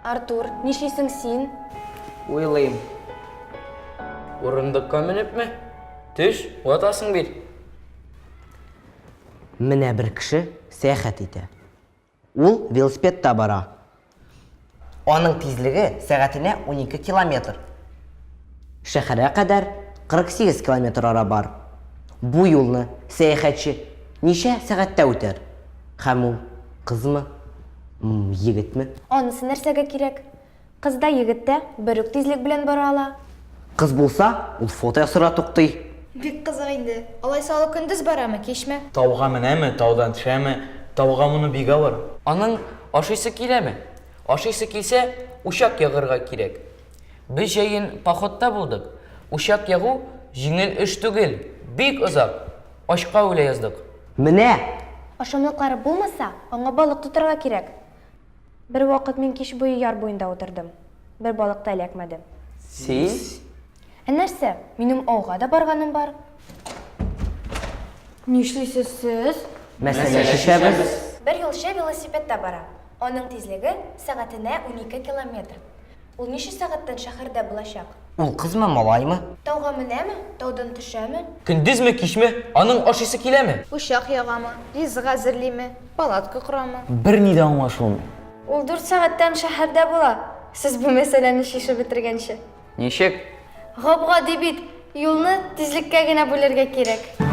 Артур, нишлисең син? Уйлыйм. Урындыкка менепме? Төш, ватасың бит. Менә бер кеше сәяхәт итә. Ул велосипедта бара. Аның тизлеге сәгатенә 12 километр. Шәһәргә кадәр 48 километр ара бар. Бу юлны сәяхәтче ничә сәгатьтә үтәр? Һәм ул кызмы? Егетме? Анысы нәрсәгә кирәк? Кыз да егет тә бер үк тизлек белән бара ала. Кыз булса, ул фото ясарга туктый. Бик кызык инде. Алайса ул көндез барамы, кичме? Тауга менәме, таудан төшәме? Тауга моны бик авыр. Аның ашыйсы киләме? Ашыйсы килсә, ушак ягырга кирәк. Без җәен походта булдык. Ушак ягу җиңел эш түгел, бик озак. Ашка үлә яздык. Менә! Ашамлыклары булмаса, аңа балык тотарга кирәк. Бер вакыт мин кич буе яр буенда утырдым. Бер балык та эләкмәде. Сез? Нәрсә? Минем ауга да барганым бар. Нишлисез сез? Мәсәлән, шешәбез. Бер юлчы велосипедта бара. Аның тизлеге сәгатенә 12 километр. Ул ничә сәгатьтән шәһәрдә булачак? Ул кызмы, малаймы? Тауга менәме? Таудан төшәме? Көндезме, кичме? Аның ашыйсы киләме? Ушак ягамы, ризык әзерлиме, палатка корамы? Бер ни дә аңлашылмый. Ул 4 сәгатьтән шәһәрдә була. Сез бу мәсьәләне шишеп бетергәнче. Ничек? Гап-гади бит. Юлны тизлеккә генә бүләргә кирәк.